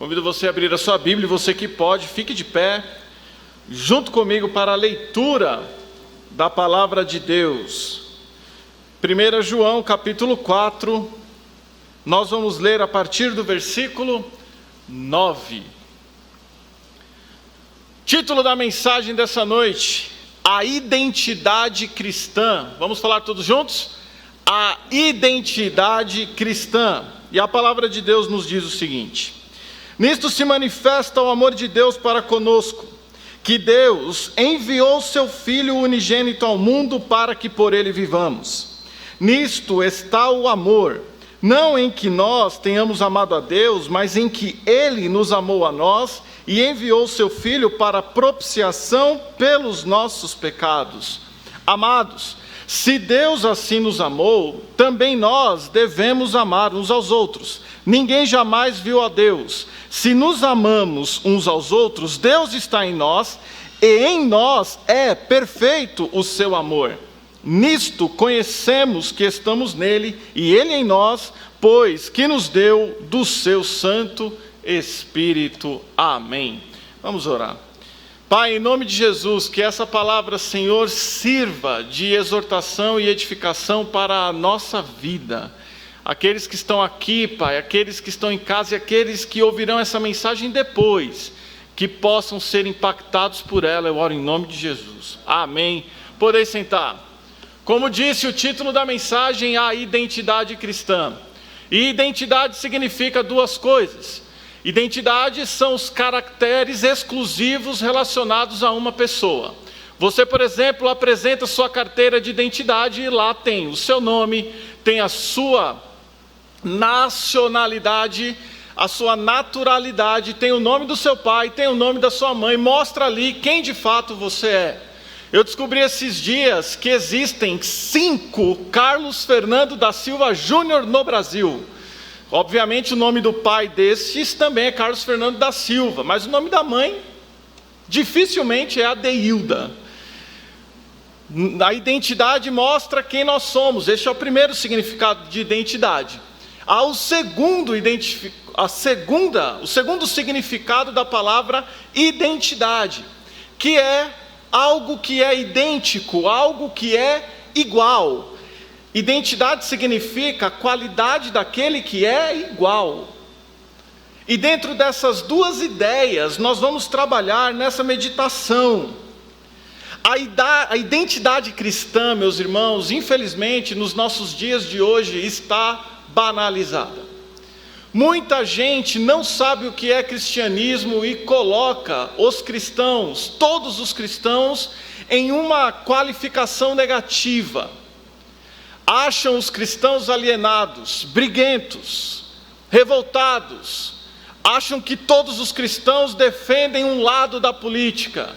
Convido você a abrir a sua Bíblia, você que pode, fique de pé, junto comigo para a leitura da palavra de Deus. 1 João capítulo 4, nós vamos ler a partir do versículo 9. Título da mensagem dessa noite: a identidade cristã. Vamos falar todos juntos? A identidade cristã. E a palavra de Deus nos diz o seguinte: nisto se manifesta o amor de Deus para conosco, que Deus enviou seu Filho unigênito ao mundo para que por ele vivamos. Nisto está o amor, não em que nós tenhamos amado a Deus, mas em que ele nos amou a nós e enviou seu Filho para propiciação pelos nossos pecados. Amados, se Deus assim nos amou, também nós devemos amar uns aos outros. Ninguém jamais viu a Deus. Se nos amamos uns aos outros, Deus está em nós, e em nós é perfeito o seu amor. Nisto conhecemos que estamos nele, e ele em nós, pois que nos deu do seu Santo Espírito. Amém. Vamos orar. Pai, em nome de Jesus, que essa palavra, Senhor, sirva de exortação e edificação para a nossa vida. Aqueles que estão aqui, Pai, aqueles que estão em casa e aqueles que ouvirão essa mensagem depois, que possam ser impactados por ela, eu oro em nome de Jesus. Amém. Podeis sentar. Como disse o título da mensagem, a identidade cristã. E identidade significa duas coisas. Identidade são os caracteres exclusivos relacionados a uma pessoa. Você, por exemplo, apresenta sua carteira de identidade e lá tem o seu nome, tem a sua nacionalidade, a sua naturalidade, tem o nome do seu pai, tem o nome da sua mãe, mostra ali quem de fato você é. Eu descobri esses dias que existem 5 Carlos Fernando da Silva Júnior no Brasil. Obviamente o nome do pai desses também é Carlos Fernando da Silva, mas o nome da mãe dificilmente é Adeilda. A identidade mostra quem nós somos, este é o primeiro significado de identidade. Há o segundo significado da palavra identidade, que é algo que é idêntico, algo que é igual. Identidade significa a qualidade daquele que é igual. E dentro dessas duas ideias, nós vamos trabalhar nessa meditação. A identidade cristã, meus irmãos, infelizmente, nos nossos dias de hoje, está banalizada. Muita gente não sabe o que é cristianismo e coloca os cristãos, todos os cristãos, em uma qualificação negativa. Acham os cristãos alienados, briguentos, revoltados. Acham que todos os cristãos defendem um lado da política.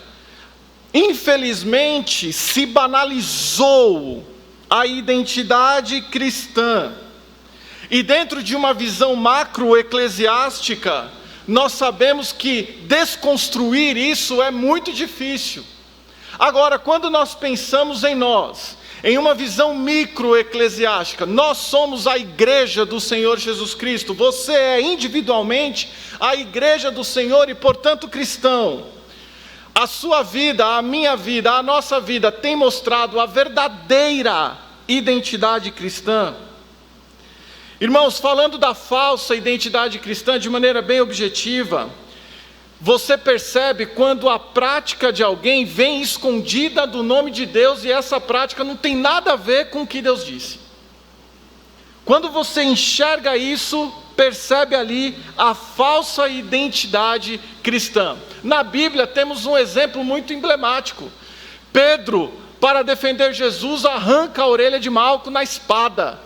Infelizmente, se banalizou a identidade cristã. E dentro de uma visão macroeclesiástica, nós sabemos que desconstruir isso é muito difícil. Agora, quando nós pensamos em nós, em uma visão microeclesiástica, nós somos a igreja do Senhor Jesus Cristo. Você é individualmente a igreja do Senhor e, portanto, cristão. A sua vida, a minha vida, a nossa vida tem mostrado a verdadeira identidade cristã. Irmãos, falando da falsa identidade cristã de maneira bem objetiva, você percebe quando a prática de alguém vem escondida do nome de Deus e essa prática não tem nada a ver com o que Deus disse. Quando você enxerga isso, percebe ali a falsa identidade cristã. Na Bíblia temos um exemplo muito emblemático. Pedro, para defender Jesus, arranca a orelha de Malco na espada.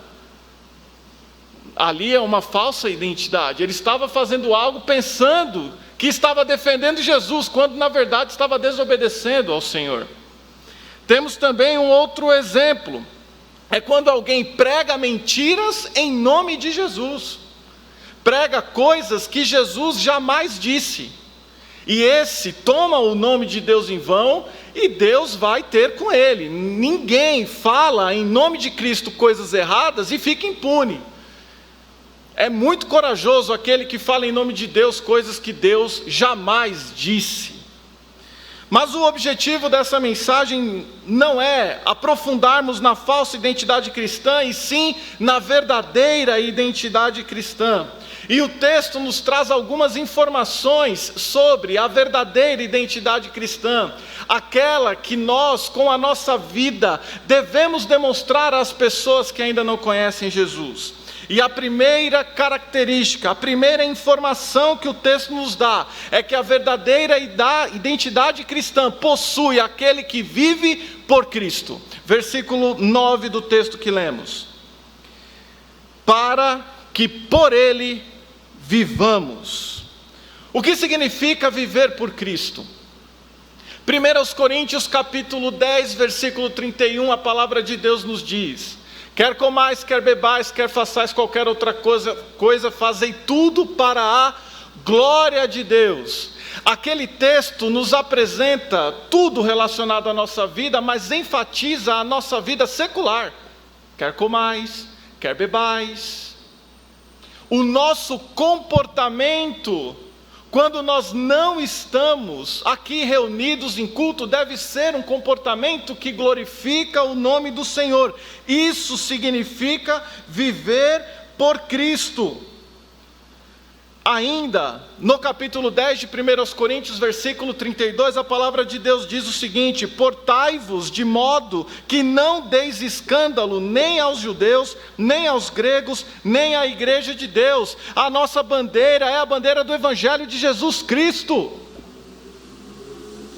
Ali é uma falsa identidade. Ele estava fazendo algo pensando que estava defendendo Jesus, quando na verdade estava desobedecendo ao Senhor. Temos também um outro exemplo. É quando alguém prega mentiras em nome de Jesus. Prega coisas que Jesus jamais disse. E esse toma o nome de Deus em vão e Deus vai ter com ele. Ninguém fala em nome de Cristo coisas erradas e fica impune. é muito corajoso aquele que fala em nome de Deus coisas que Deus jamais disse. Mas o objetivo dessa mensagem não é aprofundarmos na falsa identidade cristã, e sim na verdadeira identidade cristã. E o texto nos traz algumas informações sobre a verdadeira identidade cristã, aquela que nós, com a nossa vida, devemos demonstrar às pessoas que ainda não conhecem Jesus. E a primeira característica, a primeira informação que o texto nos dá, é que a verdadeira identidade cristã possui aquele que vive por Cristo. Versículo 9 do texto que lemos. Para que por Ele vivamos. O que significa viver por Cristo? 1 Coríntios capítulo 10, versículo 31, a palavra de Deus nos diz: quer comais, quer bebais, quer façais qualquer outra coisa, fazei tudo para a glória de Deus. Aquele texto nos apresenta tudo relacionado à nossa vida, mas enfatiza a nossa vida secular. Quer comais, quer bebais. O nosso comportamento, quando nós não estamos aqui reunidos em culto, deve ser um comportamento que glorifica o nome do Senhor. Isso significa viver por Cristo. Ainda, no capítulo 10 de 1 Coríntios, versículo 32, a palavra de Deus diz o seguinte: portai-vos de modo que não deis escândalo nem aos judeus, nem aos gregos, nem à igreja de Deus. A nossa bandeira é a bandeira do Evangelho de Jesus Cristo.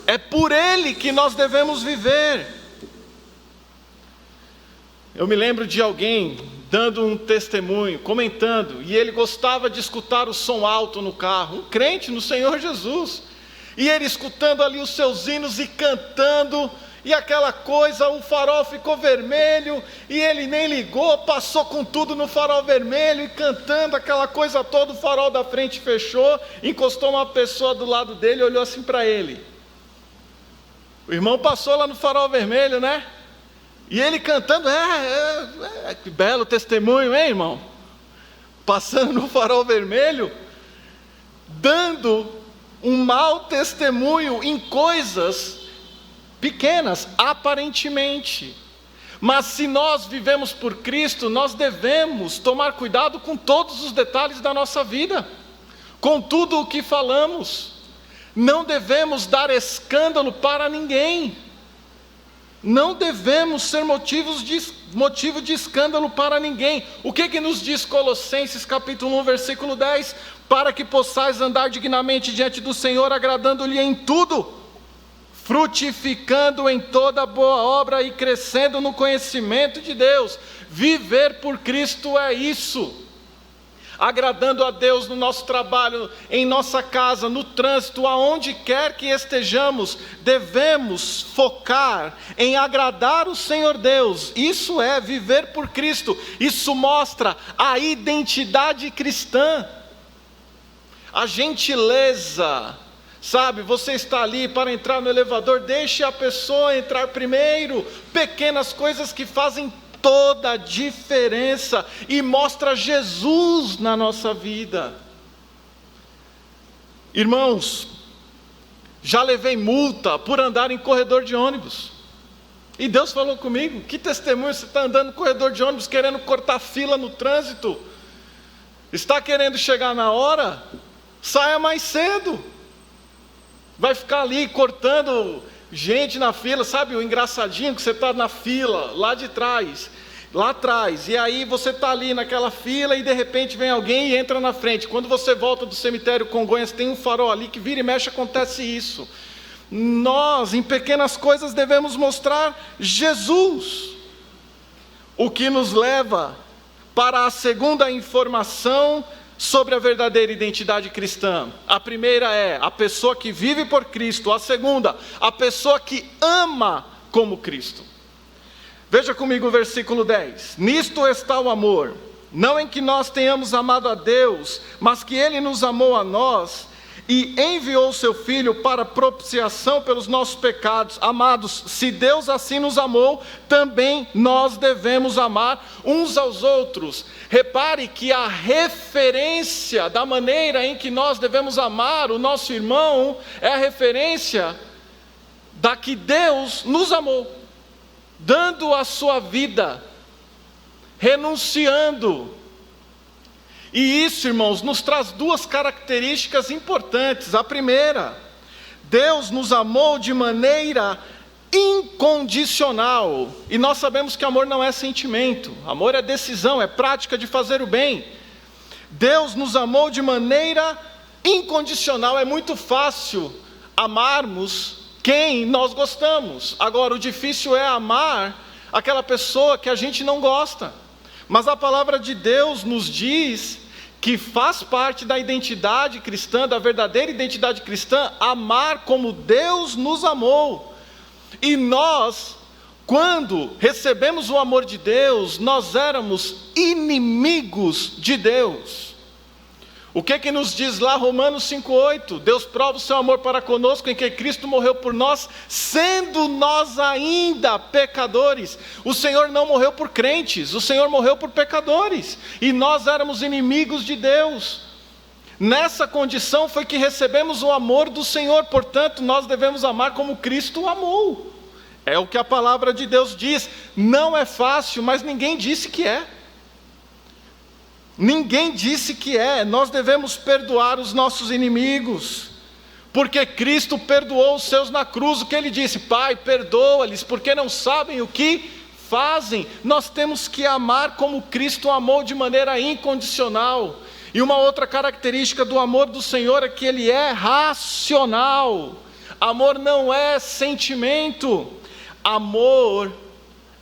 É por Ele que nós devemos viver. Eu me lembro de alguém dando um testemunho, comentando, e ele gostava de escutar o som alto no carro, um crente no Senhor Jesus, e ele escutando ali os seus hinos e cantando, e aquela coisa, o farol ficou vermelho, e ele nem ligou, passou com tudo no farol vermelho, e cantando aquela coisa toda, o farol da frente fechou, encostou uma pessoa do lado dele e olhou assim para ele. O irmão passou lá no farol vermelho, né? E ele cantando, que belo testemunho, hein, irmão? Passando no farol vermelho, dando um mau testemunho em coisas pequenas, aparentemente. Mas se nós vivemos por Cristo, nós devemos tomar cuidado com todos os detalhes da nossa vida, com tudo o que falamos. Não devemos dar escândalo para ninguém. Não devemos ser motivo de escândalo para ninguém. O que nos diz Colossenses capítulo 1, versículo 10? Para que possais andar dignamente diante do Senhor, agradando-lhe em tudo, frutificando em toda boa obra e crescendo no conhecimento de Deus. Viver por Cristo é isso. Agradando a Deus no nosso trabalho, em nossa casa, no trânsito, aonde quer que estejamos, devemos focar em agradar o Senhor Deus. Isso é viver por Cristo. Isso mostra a identidade cristã. A gentileza, sabe, você está ali para entrar no elevador, deixe a pessoa entrar primeiro. Pequenas coisas que fazem toda a diferença e mostra Jesus na nossa vida. Irmãos, já levei multa por andar em corredor de ônibus, e Deus falou comigo: que testemunho, você está andando no corredor de ônibus querendo cortar fila no trânsito, está querendo chegar na hora, saia mais cedo, vai ficar ali cortando gente na fila, sabe o engraçadinho que você está na fila, lá atrás, e aí você está ali naquela fila e de repente vem alguém e entra na frente. Quando você volta do cemitério Congonhas, tem um farol ali que vira e mexe, acontece isso. Nós, em pequenas coisas, devemos mostrar Jesus, o que nos leva para a segunda informação sobre a verdadeira identidade cristã. A primeira é a pessoa que vive por Cristo. A segunda, a pessoa que ama como Cristo. Veja comigo o versículo 10. Nisto está o amor, não em que nós tenhamos amado a Deus, mas que Ele nos amou a nós e enviou seu Filho para propiciação pelos nossos pecados. Amados, se Deus assim nos amou, também nós devemos amar uns aos outros. Repare que a referência da maneira em que nós devemos amar o nosso irmão é a referência da que Deus nos amou, dando a sua vida, renunciando. E isso, irmãos, nos traz duas características importantes. A primeira, Deus nos amou de maneira incondicional. E nós sabemos que amor não é sentimento, amor é decisão, é prática de fazer o bem. Deus nos amou de maneira incondicional. É muito fácil amarmos quem nós gostamos. Agora, o difícil é amar aquela pessoa que a gente não gosta. Mas a palavra de Deus nos diz que faz parte da identidade cristã, da verdadeira identidade cristã, amar como Deus nos amou. E nós, quando recebemos o amor de Deus, nós éramos inimigos de Deus. O que nos diz lá Romanos 5,8? Deus prova o seu amor para conosco em que Cristo morreu por nós, sendo nós ainda pecadores. O Senhor não morreu por crentes, o Senhor morreu por pecadores. E nós éramos inimigos de Deus. Nessa condição foi que recebemos o amor do Senhor, portanto nós devemos amar como Cristo amou. É o que a palavra de Deus diz. Não é fácil, mas ninguém disse que é. Ninguém disse que é. Nós devemos perdoar os nossos inimigos, porque Cristo perdoou os seus na cruz. O que ele disse? Pai, perdoa-lhes, porque não sabem o que fazem. Nós temos que amar como Cristo amou, de maneira incondicional. E uma outra característica do amor do Senhor é que ele é racional. Amor não é sentimento. Amor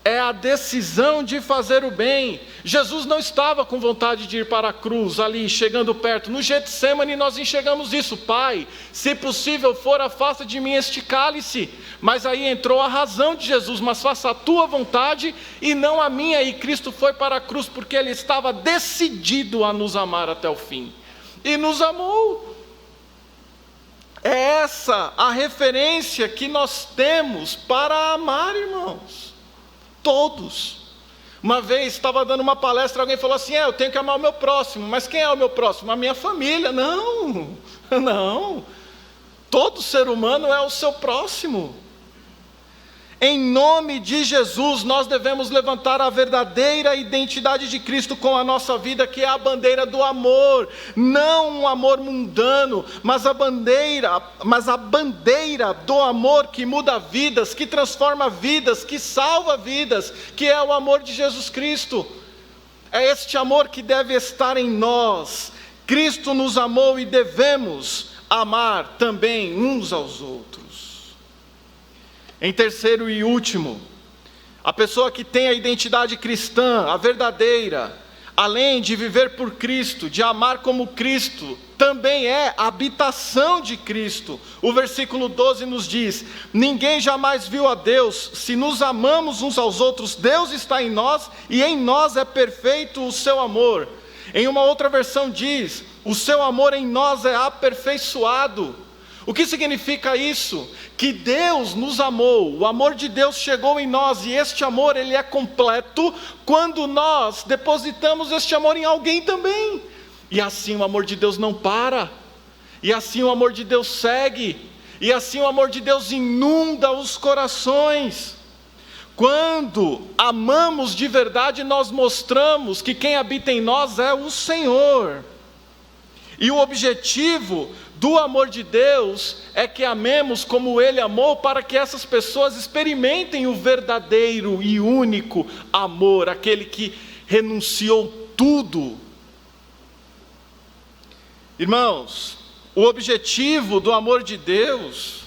é a decisão de fazer o bem. Jesus não estava com vontade de ir para a cruz, ali, chegando perto. No Getsemane nós enxergamos isso. Pai, se possível for, afasta de mim este cálice. Mas aí entrou a razão de Jesus, mas faça a tua vontade e não a minha. E Cristo foi para a cruz porque ele estava decidido a nos amar até o fim. E nos amou. É essa a referência que nós temos para amar, irmãos. Todos. Uma vez estava dando uma palestra, alguém falou assim: eu tenho que amar o meu próximo. Mas quem é o meu próximo? A minha família. Não, não. Todo ser humano é o seu próximo. Em nome de Jesus, nós devemos levantar a verdadeira identidade de Cristo com a nossa vida, que é a bandeira do amor. Não um amor mundano, mas a bandeira do amor que muda vidas, que transforma vidas, que salva vidas, que é o amor de Jesus Cristo. É este amor que deve estar em nós. Cristo nos amou e devemos amar também uns aos outros. Em terceiro e último, a pessoa que tem a identidade cristã, a verdadeira, além de viver por Cristo, de amar como Cristo, também é a habitação de Cristo. O versículo 12 nos diz: ninguém jamais viu a Deus. Se nos amamos uns aos outros, Deus está em nós e em nós é perfeito o seu amor. Em uma outra versão diz: o seu amor em nós é aperfeiçoado. O que significa isso? Que Deus nos amou, o amor de Deus chegou em nós, e este amor ele é completo quando nós depositamos este amor em alguém também. E assim o amor de Deus não para, e assim o amor de Deus segue, e assim o amor de Deus inunda os corações. Quando amamos de verdade, nós mostramos que quem habita em nós é o Senhor. E o objetivo do amor de Deus é que amemos como Ele amou, para que essas pessoas experimentem o verdadeiro e único amor, aquele que renunciou tudo. Irmãos, o objetivo do amor de Deus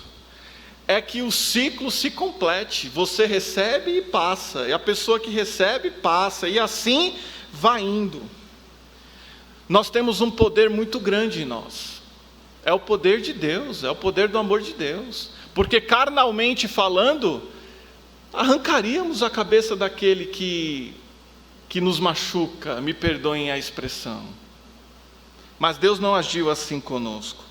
é que o ciclo se complete. Você recebe e passa, e a pessoa que recebe passa, e assim vai indo. Nós temos um poder muito grande em nós. É o poder de Deus, é o poder do amor de Deus. Porque carnalmente falando, arrancaríamos a cabeça daquele que nos machuca, me perdoem a expressão. Mas Deus não agiu assim conosco.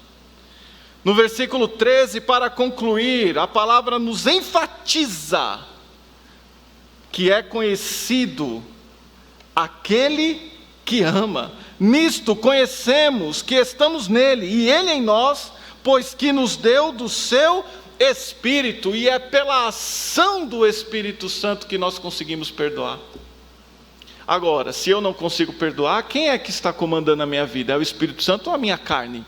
No versículo 13, para concluir, a palavra nos enfatiza que é conhecido aquele que ama. Nisto conhecemos que estamos nele e ele em nós, pois que nos deu do seu Espírito, e é pela ação do Espírito Santo que nós conseguimos perdoar. Agora, se eu não consigo perdoar, quem é que está comandando a minha vida? É o Espírito Santo ou a minha carne?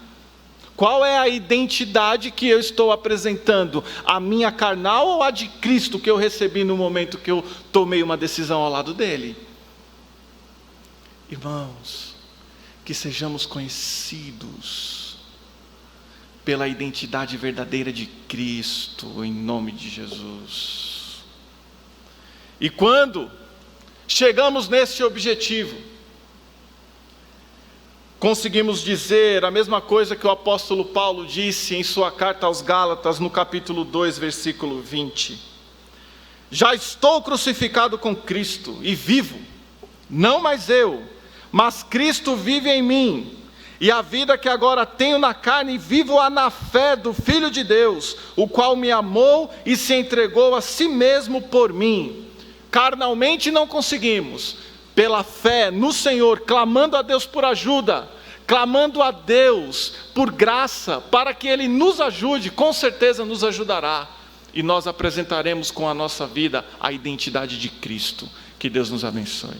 Qual é a identidade que eu estou apresentando? A minha carnal ou a de Cristo que eu recebi no momento que eu tomei uma decisão ao lado dele? Irmãos, que sejamos conhecidos pela identidade verdadeira de Cristo, em nome de Jesus. E quando chegamos nesse objetivo, conseguimos dizer a mesma coisa que o apóstolo Paulo disse em sua carta aos Gálatas, no capítulo 2, versículo 20. Já estou crucificado com Cristo e vivo, não mais eu, mas Cristo vive em mim. E a vida que agora tenho na carne, vivo-a na fé do Filho de Deus, o qual me amou e se entregou a si mesmo por mim. Carnalmente não conseguimos, pela fé no Senhor, clamando a Deus por ajuda, clamando a Deus por graça, para que Ele nos ajude, com certeza nos ajudará, e nós apresentaremos com a nossa vida a identidade de Cristo. Que Deus nos abençoe.